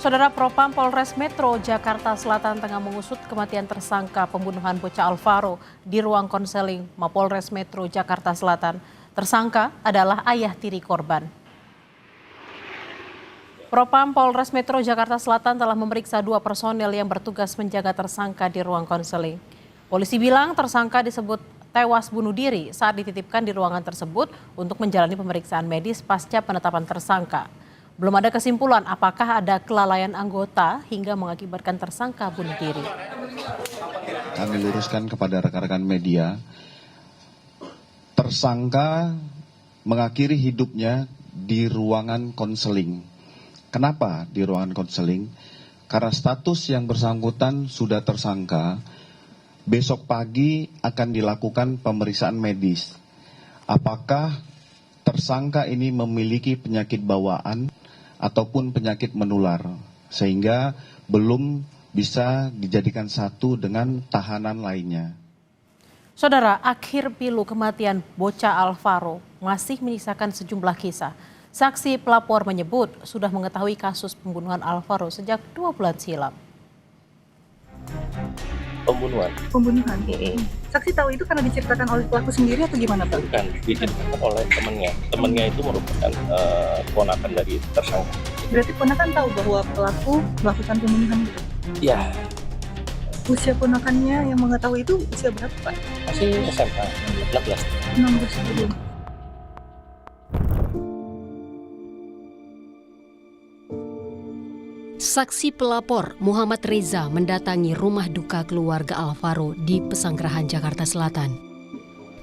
Saudara Propam Polres Metro Jakarta Selatan tengah mengusut kematian tersangka pembunuhan bocah Alvaro di ruang konseling Mapolres Metro Jakarta Selatan. Tersangka adalah ayah tiri korban. Propam Polres Metro Jakarta Selatan telah memeriksa 2 personel yang bertugas menjaga tersangka di ruang konseling. Polisi bilang tersangka disebut tewas bunuh diri saat dititipkan di ruangan tersebut untuk menjalani pemeriksaan medis pasca penetapan tersangka. Belum ada kesimpulan apakah ada kelalaian anggota hingga mengakibatkan tersangka bunuh diri. Kami luruskan kepada rekan-rekan media, tersangka mengakhiri hidupnya di ruangan konseling. Kenapa di ruangan konseling? Karena status yang bersangkutan sudah tersangka, besok pagi akan dilakukan pemeriksaan medis. Apakah tersangka ini memiliki penyakit bawaan ataupun penyakit menular, sehingga belum bisa dijadikan satu dengan tahanan lainnya. Saudara, akhir pilu kematian bocah Alvaro masih menyisakan sejumlah kisah. Saksi pelapor menyebut sudah mengetahui kasus pembunuhan Alvaro sejak 2 bulan silam. Pembunuhan. Saksi tahu itu karena diceritakan oleh pelaku sendiri atau gimana, Pak? Bukan, diceritakan oleh temannya. Temannya itu merupakan ponakan dari tersangka. Berarti ponakan tahu bahwa pelaku melakukan pembunuhan itu? Ya, Usia ponakannya yang mengetahui itu usia berapa, Pak? masih SMA, 16. 16 tahun. Saksi pelapor Muhammad Reza mendatangi rumah duka keluarga Alvaro di Pesanggerahan, Jakarta Selatan.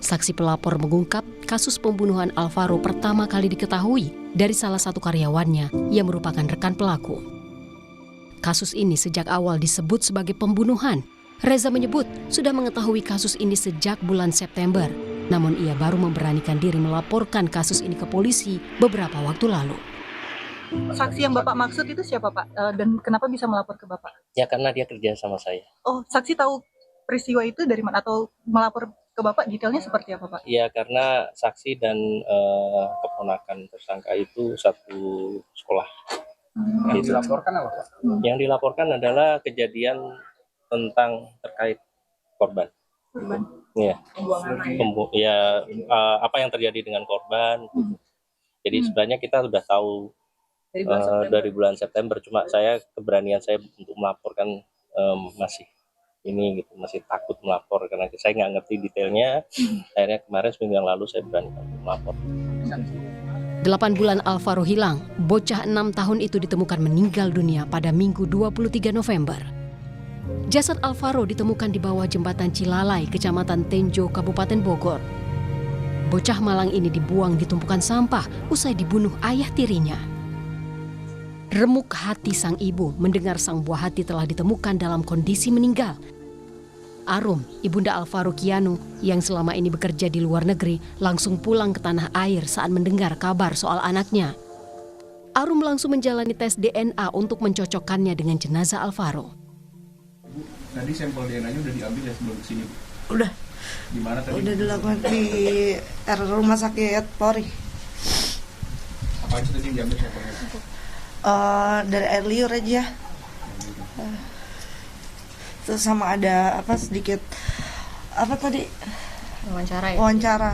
Saksi pelapor mengungkap kasus pembunuhan Alvaro pertama kali diketahui dari salah satu karyawannya yang merupakan rekan pelaku. Kasus ini sejak awal disebut sebagai pembunuhan. Reza menyebut sudah mengetahui kasus ini sejak bulan September, namun ia baru memberanikan diri melaporkan kasus ini ke polisi beberapa waktu lalu. Saksi yang Bapak maksud itu siapa, Pak? Dan kenapa bisa melapor ke Bapak? Ya karena dia kerja sama saya. Oh, saksi tahu peristiwa itu dari mana atau melapor ke Bapak detailnya seperti apa, Pak? Ya karena saksi dan keponakan tersangka itu satu sekolah. Yang dilaporkan apa, Pak? Yang dilaporkan adalah kejadian tentang terkait korban. Korban. Ya, apa yang terjadi dengan korban. Jadi sebenarnya kita sudah tahu dari bulan September, cuma keberanian saya untuk melaporkan masih takut melapor karena saya nggak ngerti detailnya. Akhirnya kemarin seminggu yang lalu saya berani untuk melapor. 8 bulan Alvaro hilang, bocah 6 tahun itu ditemukan meninggal dunia pada Minggu 23 November. Jasad Alvaro ditemukan di bawah jembatan Cilalai, Kecamatan Tenjo, Kabupaten Bogor. Bocah malang ini dibuang di tumpukan sampah usai dibunuh ayah tirinya. Remuk hati sang ibu mendengar sang buah hati telah ditemukan dalam kondisi meninggal. Arum, ibunda Alvaro Kianu yang selama ini bekerja di luar negeri, langsung pulang ke tanah air saat mendengar kabar soal anaknya. Arum langsung menjalani tes DNA untuk mencocokkannya dengan jenazah Alvaro. Bu, tadi sampel DNA-nya udah diambil ya sebelum kesini? Udah. Di mana tadi? Udah dilakukan di rumah sakit Polri. Apa aja tadi yang diambil sampelnya? Dari air liur aja. Terus sama ada sedikit tadi? Wawancara.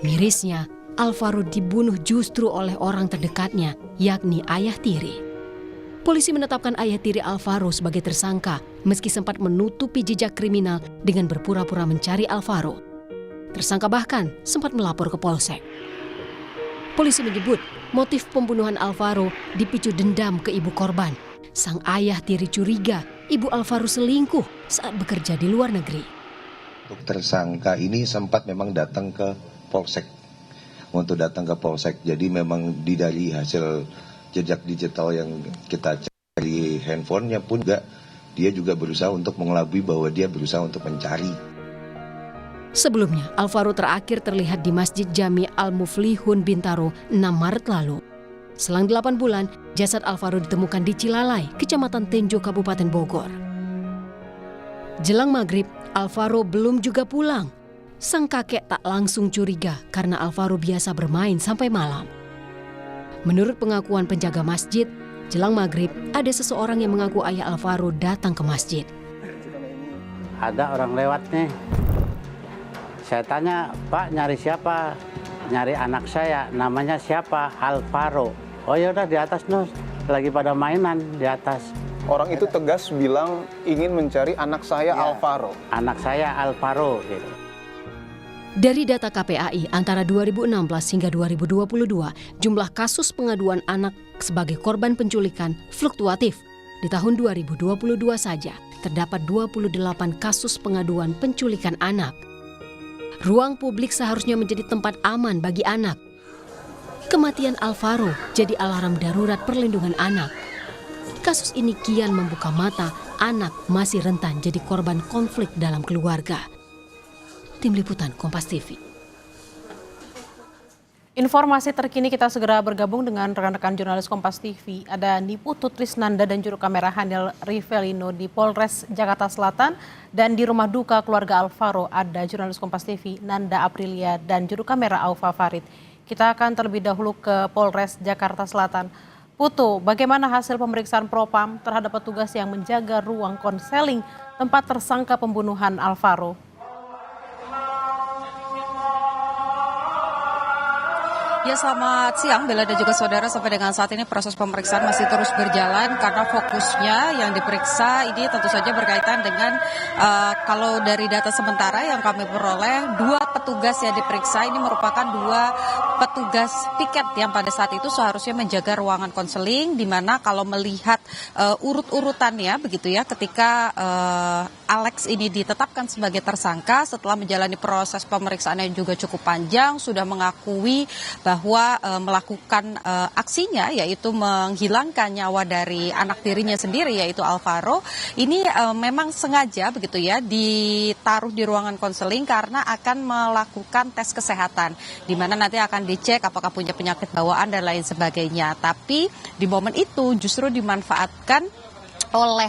Mirisnya, Alvaro dibunuh justru oleh orang terdekatnya, yakni ayah tiri. Polisi menetapkan ayah tiri Alvaro sebagai tersangka meski sempat menutupi jejak kriminal dengan berpura-pura mencari Alvaro. Tersangka bahkan sempat melapor ke polsek. Polisi menyebut motif pembunuhan Alvaro dipicu dendam ke ibu korban. Sang ayah tiri curiga ibu Alvaro selingkuh saat bekerja di luar negeri. Tersangka ini sempat memang datang ke polsek. Untuk datang ke polsek, jadi memang dari hasil jejak digital yang kita cari handphonenya pun dia juga berusaha untuk mengelabui bahwa dia berusaha untuk mencari. Sebelumnya, Alvaro terakhir terlihat di Masjid Jami Al-Muflihun Bintaro 6 Maret lalu. Selang 8 bulan, jasad Alvaro ditemukan di Cilalai, Kecamatan Tenjo, Kabupaten Bogor. Jelang maghrib, Alvaro belum juga pulang. Sang kakek tak langsung curiga karena Alvaro biasa bermain sampai malam. Menurut pengakuan penjaga masjid, Jelang maghrib, ada seseorang yang mengaku ayah Alvaro datang ke masjid. Ada orang lewat nih. Saya tanya, Pak nyari siapa? Nyari anak saya, namanya siapa? Alvaro. Oh ya udah di atas Nus, lagi pada mainan di atas. Orang itu tegas bilang ingin mencari anak saya Alvaro. Anak saya Alvaro gitu. Dari data KPAI, antara 2016 hingga 2022, jumlah kasus pengaduan anak sebagai korban penculikan fluktuatif. Di tahun 2022 saja, terdapat 28 kasus pengaduan penculikan anak. Ruang publik seharusnya menjadi tempat aman bagi anak. Kematian Alvaro jadi alarm darurat perlindungan anak. Kasus ini kian membuka mata, anak masih rentan jadi korban konflik dalam keluarga. Tim Liputan Kompas TV. Informasi terkini kita segera bergabung dengan rekan-rekan jurnalis Kompas TV. Ada Niputu Trisnanda dan juru kamera Hanel Rivelino di Polres Jakarta Selatan. Dan di rumah duka keluarga Alvaro ada jurnalis Kompas TV Nanda Aprilia dan juru kamera Aufa Farid. Kita akan terlebih dahulu ke Polres Jakarta Selatan. Putu, bagaimana hasil pemeriksaan Propam terhadap petugas yang menjaga ruang konseling tempat tersangka pembunuhan Alvaro? Ya, selamat siang Bella dan juga saudara. Sampai dengan saat ini proses pemeriksaan masih terus berjalan karena fokusnya yang diperiksa ini tentu saja berkaitan dengan kalau dari data sementara yang kami peroleh, 2 petugas yang diperiksa ini merupakan 2 petugas piket yang pada saat itu seharusnya menjaga ruangan konseling, di mana kalau melihat urut-urutannya begitu ya, ketika Alex ini ditetapkan sebagai tersangka setelah menjalani proses pemeriksaan yang juga cukup panjang, sudah mengakui bahwa melakukan aksinya yaitu menghilangkan nyawa dari anak tirinya sendiri yaitu Alvaro. Ini memang sengaja begitu ya ditaruh di ruangan konseling karena akan melakukan tes kesehatan, di mana nanti akan dicek apakah punya penyakit bawaan dan lain sebagainya. Tapi di momen itu justru dimanfaatkan oleh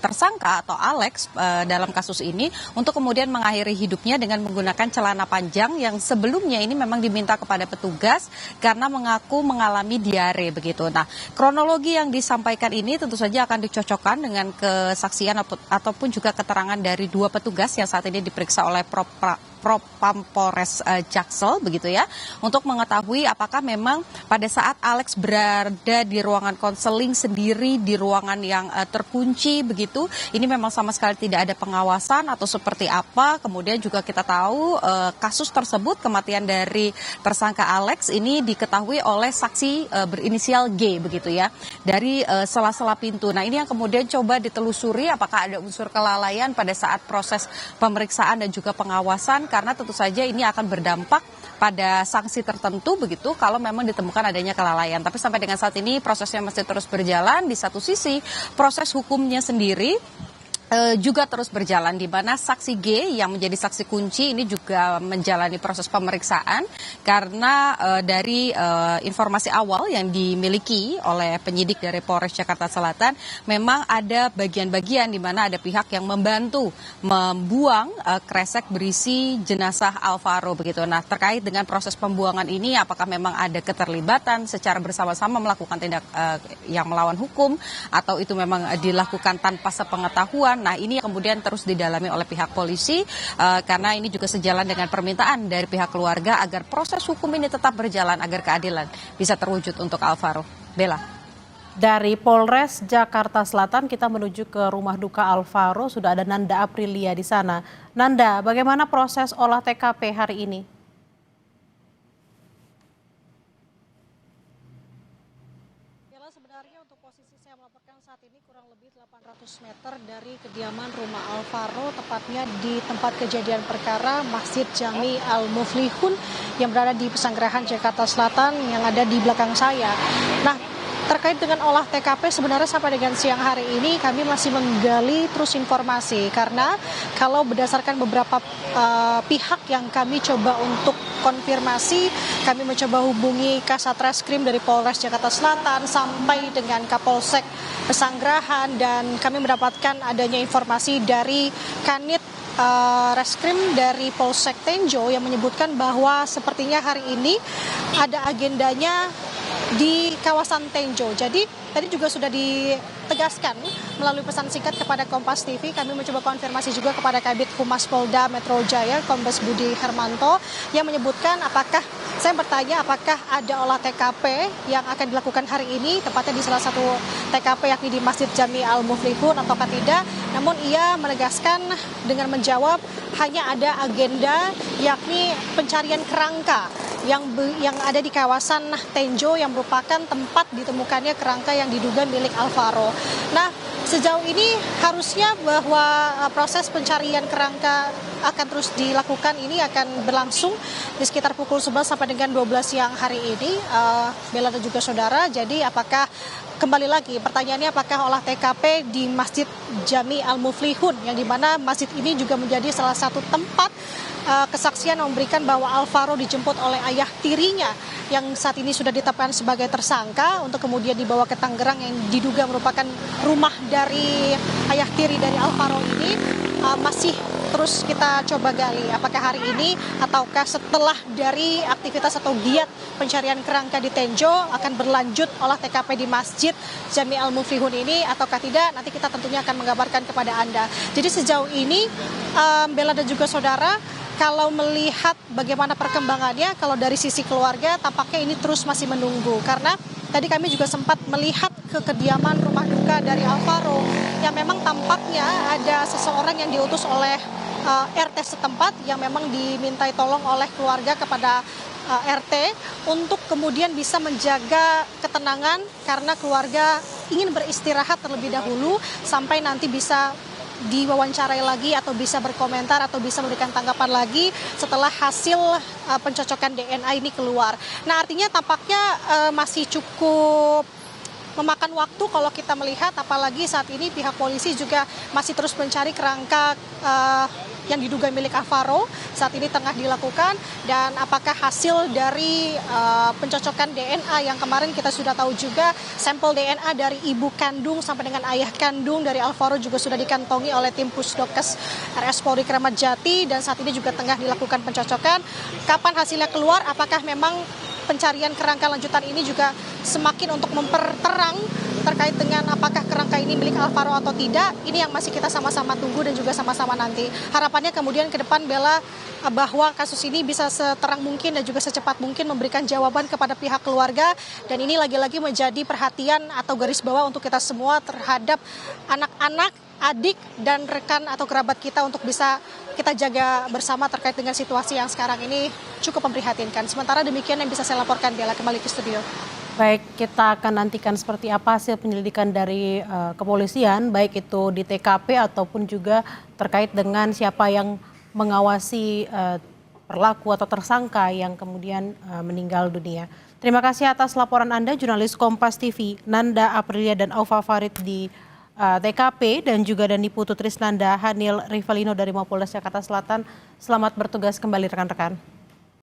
tersangka atau Alex dalam kasus ini untuk kemudian mengakhiri hidupnya dengan menggunakan celana panjang yang sebelumnya ini memang diminta kepada petugas karena mengaku mengalami diare begitu. Nah, kronologi yang disampaikan ini tentu saja akan dicocokkan dengan kesaksian ataupun juga keterangan dari 2 petugas yang saat ini diperiksa oleh Propam Polres Jaksel begitu ya, untuk mengetahui apakah memang pada saat Alex berada di ruangan konseling sendiri di ruangan yang terkunci begitu, ini memang sama sekali tidak ada pengawasan atau seperti apa. Kemudian juga kita tahu kasus tersebut, kematian dari tersangka Alex ini diketahui oleh saksi berinisial G begitu ya, dari sela-sela pintu. Nah, ini yang kemudian coba ditelusuri apakah ada unsur kelalaian pada saat proses pemeriksaan dan juga pengawasan, karena tentu saja ini akan berdampak pada sanksi tertentu begitu kalau memang ditemukan adanya kelalaian. Tapi sampai dengan saat ini prosesnya masih terus berjalan. Di satu sisi proses hukumnya sendiri juga terus berjalan, di mana saksi G yang menjadi saksi kunci ini juga menjalani proses pemeriksaan karena dari informasi awal yang dimiliki oleh penyidik dari Polres Jakarta Selatan memang ada bagian-bagian di mana ada pihak yang membantu membuang kresek berisi jenazah Alvaro begitu. Nah, terkait dengan proses pembuangan ini apakah memang ada keterlibatan secara bersama-sama melakukan tindak yang melawan hukum atau itu memang dilakukan tanpa sepengetahuan. Nah, ini kemudian terus didalami oleh pihak polisi karena ini juga sejalan dengan permintaan dari pihak keluarga agar proses hukum ini tetap berjalan agar keadilan bisa terwujud untuk Alvaro. Bella. Dari Polres Jakarta Selatan kita menuju ke rumah duka Alvaro, sudah ada Nanda Aprilia di sana. Nanda, bagaimana proses olah TKP hari ini? Sebenarnya untuk posisi saya melaporkan saat ini kurang lebih 800 meter dari kediaman rumah Alvaro, tepatnya di tempat kejadian perkara Masjid Jami Al-Muflihun yang berada di Pesanggerahan Jakarta Selatan yang ada di belakang saya. Nah, terkait dengan olah TKP sebenarnya sampai dengan siang hari ini kami masih menggali terus informasi karena kalau berdasarkan beberapa pihak yang kami coba untuk konfirmasi, kami mencoba hubungi Kasat Reskrim dari Polres Jakarta Selatan sampai dengan Kapolsek Pesanggerahan dan kami mendapatkan adanya informasi dari Kanit Reskrim dari Polsek Tenjo yang menyebutkan bahwa sepertinya hari ini ada agendanya di kawasan Tenjo. Jadi tadi juga sudah ditegaskan melalui pesan singkat kepada Kompas TV. Kami mencoba konfirmasi juga kepada Kabid Humas Polda Metro Jaya, Kombes Budi Hermanto, yang menyebutkan saya bertanya apakah ada olah TKP yang akan dilakukan hari ini, tepatnya di salah satu TKP yakni di Masjid Jami Al-Muflihun ataukah tidak. Namun ia menegaskan dengan menjawab hanya ada agenda yakni pencarian kerangka yang ada di kawasan Tenjo yang merupakan tempat ditemukannya kerangka yang diduga milik Alvaro. Nah, sejauh ini harusnya bahwa proses pencarian kerangka akan terus dilakukan, ini akan berlangsung di sekitar pukul 11 sampai dengan 12 siang hari ini, Bella dan juga saudara. Jadi apakah kembali lagi pertanyaannya apakah olah TKP di Masjid Jami Al-Muflihun, yang dimana masjid ini juga menjadi salah satu tempat kesaksian yang memberikan bahwa Alvaro dijemput oleh ayah tirinya yang saat ini sudah ditetapkan sebagai tersangka untuk kemudian dibawa ke Tangerang yang diduga merupakan rumah dari ayah tiri dari Alvaro ini. Masih terus kita coba gali apakah hari ini ataukah setelah dari aktivitas atau giat pencarian kerangka di Tenjo akan berlanjut olah TKP di Masjid Jami Al-Muflihun ini ataukah tidak, nanti kita tentunya akan mengabarkan kepada Anda. Jadi sejauh ini Bella dan juga saudara, kalau melihat bagaimana perkembangannya, kalau dari sisi keluarga tampaknya ini terus masih menunggu, karena tadi kami juga sempat melihat ke kediaman rumah duka dari Alvaro yang memang tampaknya ada seseorang yang diutus oleh RT setempat yang memang dimintai tolong oleh keluarga kepada RT untuk kemudian bisa menjaga ketenangan karena keluarga ingin beristirahat terlebih dahulu sampai nanti bisa diwawancarai lagi atau bisa berkomentar atau bisa memberikan tanggapan lagi setelah hasil pencocokan DNA ini keluar. Nah, artinya tampaknya masih cukup memakan waktu kalau kita melihat, apalagi saat ini pihak polisi juga masih terus mencari kerangka yang diduga milik Alvaro saat ini tengah dilakukan, dan apakah hasil dari pencocokan DNA yang kemarin kita sudah tahu juga sampel DNA dari ibu kandung sampai dengan ayah kandung dari Alvaro juga sudah dikantongi oleh tim Pusdokes RS Polri Kramat Jati, dan saat ini juga tengah dilakukan pencocokan. Kapan hasilnya keluar, apakah memang pencarian kerangka lanjutan ini juga semakin untuk memperterang terkait dengan apakah kerangka ini milik Alvaro atau tidak, ini yang masih kita sama-sama tunggu dan juga sama-sama nanti. Harapannya kemudian ke depan Bella bahwa kasus ini bisa seterang mungkin dan juga secepat mungkin memberikan jawaban kepada pihak keluarga, dan ini lagi-lagi menjadi perhatian atau garis bawah untuk kita semua terhadap anak-anak, adik dan rekan atau kerabat kita untuk bisa kita jaga bersama terkait dengan situasi yang sekarang ini cukup memprihatinkan. Sementara demikian yang bisa saya laporkan, Bella, kembali ke studio. Baik, kita akan nantikan seperti apa hasil penyelidikan dari kepolisian, baik itu di TKP ataupun juga terkait dengan siapa yang mengawasi pelaku atau tersangka yang kemudian meninggal dunia. Terima kasih atas laporan Anda, jurnalis Kompas TV Nanda Aprilia dan Aufa Farid di TKP, dan juga Dani Putu Trisnanda Hanil Rivalino dari Mapolres Jakarta Selatan. Selamat bertugas kembali rekan-rekan.